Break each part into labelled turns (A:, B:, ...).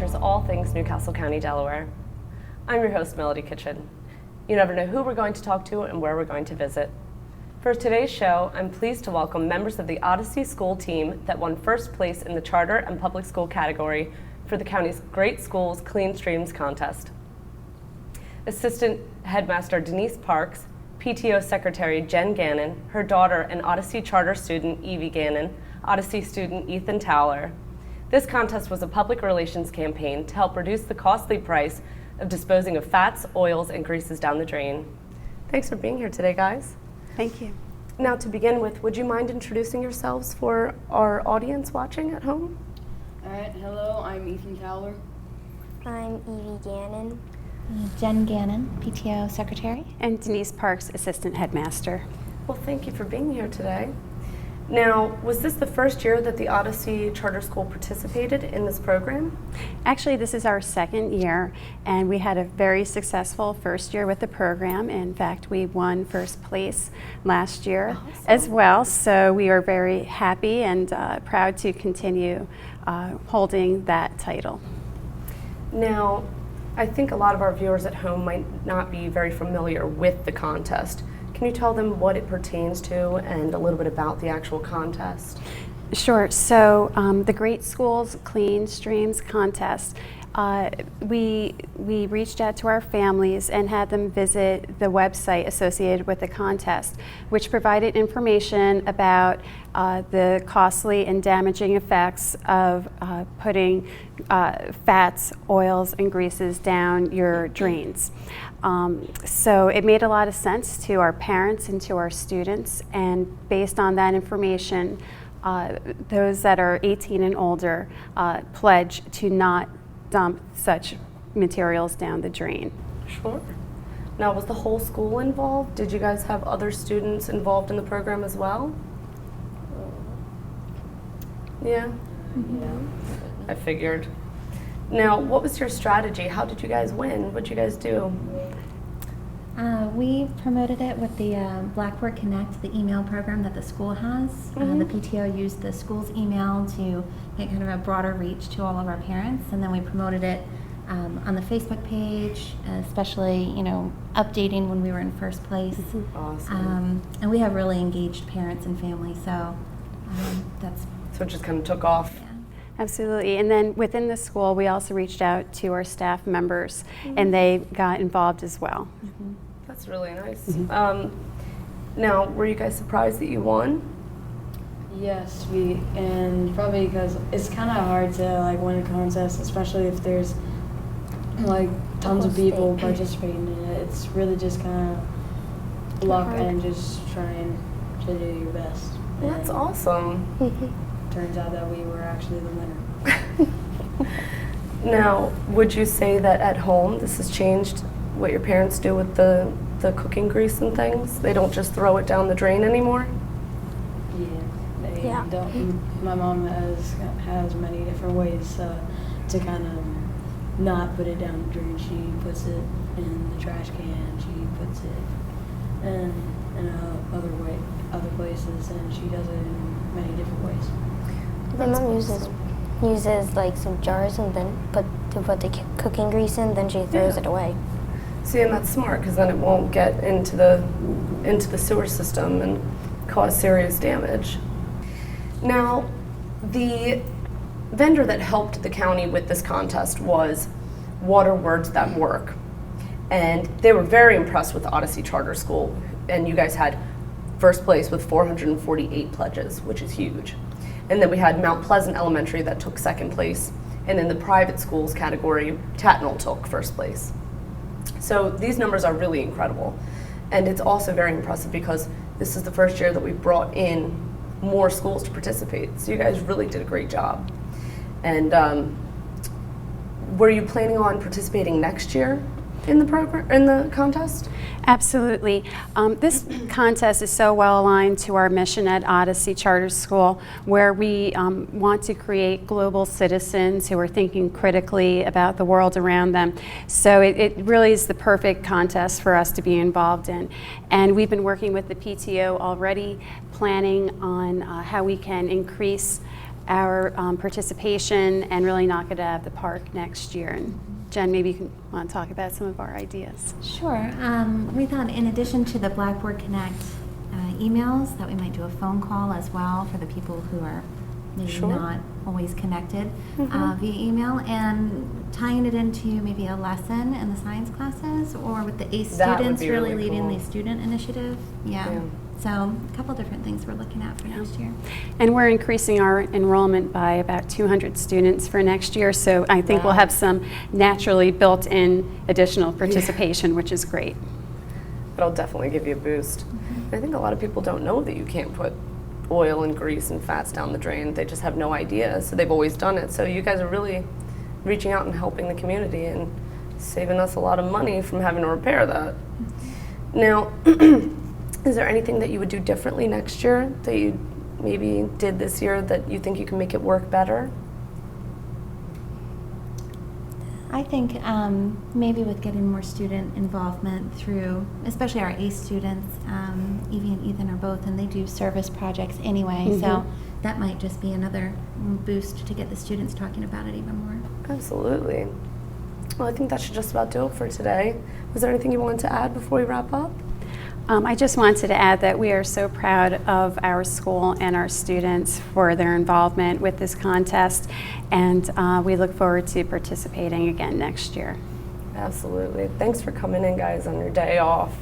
A: features all things Newcastle County, Delaware. I'm your host, Melody Kitchen. You never know who we're going to talk to and where we're going to visit. For today's show, I'm pleased to welcome members of the Odyssey School team that won first place in the Charter and Public School category for the county's Great Schools Clean Streams contest. Assistant Headmaster Denise Parks, PTO Secretary Jen Gannon, her daughter and Odyssey Charter student Evie Gannon, Odyssey student Ethan Towler. This contest was a public relations campaign to help reduce the costly price of disposing of fats, oils, and greases down the drain. Thanks for being here today, guys.
B: Thank you.
A: Now, to begin with, would you mind introducing yourselves for our audience watching at home?
C: All right, hello, I'm Ethan Towler.
D: I'm Evie Gannon.
E: Jen Gannon, PTO Secretary.
B: And Denise Parks, Assistant Headmaster.
A: Well, thank you for being here today. Now, was this the first year that the Odyssey Charter School participated in this program?
B: Actually, this is our second year, and we had a very successful first year with the program. In fact, we won first place last year as well, so we are very happy and proud to continue holding that title.
A: Now, I think a lot of our viewers at home might not be very familiar with the contest. Can you tell them what it pertains to and a little bit about the actual contest?
B: Sure. So the Great Schools Clean Streams contest, we reached out to our families and had them visit the website associated with the contest, which provided information about the costly and damaging effects of putting fats, oils, and greases down your drains. So it made a lot of sense to our parents and to our students, and based on that information, those that are 18 and older pledge to not dump such materials down the drain.
A: Sure. Now, was the whole school involved? Did you guys have other students involved in the program as well? Yeah?
C: Yeah.
A: I figured. Now, what was your strategy? How did you guys win? What did you guys do?
E: We promoted it with the Blackboard Connect, the email program that the school has. The PTO used the school's email to get kind of a broader reach to all of our parents, and then we promoted it on the Facebook page, especially, updating when we were in first place.
A: Awesome.
E: And we have really engaged parents and families, so that's...
A: So it just kind of took off.
E: Yeah.
B: Absolutely. And then within the school, we also reached out to our staff members, and they got involved as well.
A: That's really nice. Now, were you guys surprised that you won?
C: Yes, and probably because it's kind of hard to win a contest, especially if there's tons of people participating in it. It's really just kind of luck and just trying to do your best.
A: Well, that's awesome.
C: Turns out that we were actually the winner.
A: Now, would you say that at home this has changed what your parents do with the cooking grease and things? They don't just throw it down the drain anymore?
C: Yeah, they
D: Yeah.
C: don't. My mom has many different ways to kind of not put it down the drain. She puts it in the trash can. She puts it in other places, and she does it in many different ways.
D: My mom uses like some jars and then put the cooking grease in, then she throws it away.
A: See, and that's smart because then it won't get into the sewer system and cause serious damage. Now, the vendor that helped the county with this contest was Water Words That Work, and they were very impressed with the Odyssey Charter School, and you guys had first place with 448 pledges, which is huge. And then we had Mount Pleasant Elementary that took second place, and in the private schools category, Tatnall took first place. So these numbers are really incredible. And it's also very impressive because this is the first year that we brought in more schools to participate. So you guys really did a great job. And were you planning on participating next year in the program, in the contest?
B: Absolutely. This contest is so well aligned to our mission at Odyssey Charter School, where we want to create global citizens who are thinking critically about the world around them. So it really is the perfect contest for us to be involved in. And we've been working with the PTO already, planning on how we can increase our participation and really knock it out of the park next year. And Jen, maybe you want to talk about some of our ideas.
E: Sure. We thought in addition to the Blackboard Connect emails that we might do a phone call as well for the people who are maybe
A: Sure.
E: not always connected via email, and tying it into maybe a lesson in the science classes or with the ACE
A: That would
E: students
A: be
E: really
A: really
E: leading
A: cool.
E: the student initiative.
A: Yeah.
E: So a couple different things we're looking at for next year.
B: And we're increasing our enrollment by about 200 students for next year, so I think we'll
A: Wow.
B: have some naturally built-in additional participation, which is great.
A: It'll definitely give you a boost. I think a lot of people don't know that you can't put oil and grease and fats down the drain. They just have no idea, so they've always done it. So you guys are really reaching out and helping the community and saving us a lot of money from having to repair that. Now, is there anything that you would do differently next year that you maybe did this year that you think you can make it work better?
E: I think maybe with getting more student involvement through, especially our ACE students, Evie and Ethan are both, and they do service projects anyway, so that might just be another boost to get the students talking about it even more.
A: Absolutely. Well, I think that should just about do it for today. Was there anything you wanted to add before we wrap up?
B: I just wanted to add that we are so proud of our school and our students for their involvement with this contest, and we look forward to participating again next year.
A: Absolutely. Thanks for coming in, guys, on your day off.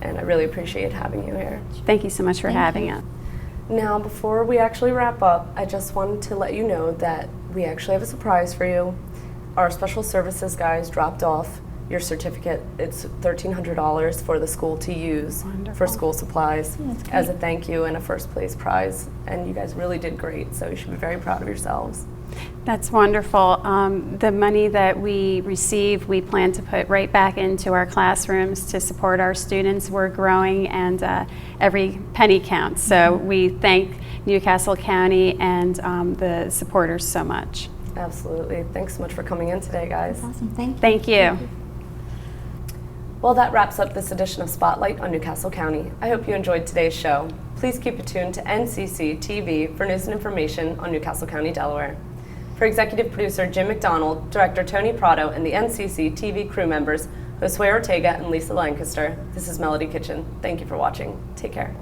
A: And I really appreciate having you here.
B: Thank you so much for having us.
A: Now, before we actually wrap up, I just wanted to let you know that we actually have a surprise for you. Our special services guys dropped off your certificate. It's $1,300 for the school to use for
B: Wonderful.
A: school supplies
E: That's great.
A: as a thank you and a first place prize. And you guys really did great, so you should be very proud of yourselves.
B: That's wonderful. The money that we receive, we plan to put right back into our classrooms to support our students. We're growing, and every penny counts. So we thank Newcastle County and the supporters so much.
A: Absolutely. Thanks so much for coming in today, guys.
E: Awesome, thank you.
B: Thank you.
A: Well, that wraps up this edition of Spotlight on Newcastle County. I hope you enjoyed today's show. Please keep it tuned to NCC TV for news and information on Newcastle County, Delaware. For executive producer Jim McDonald, director Tony Prado, and the NCC TV crew members, Josue Ortega and Lisa Lancaster, this is Melody Kitchen. Thank you for watching. Take care.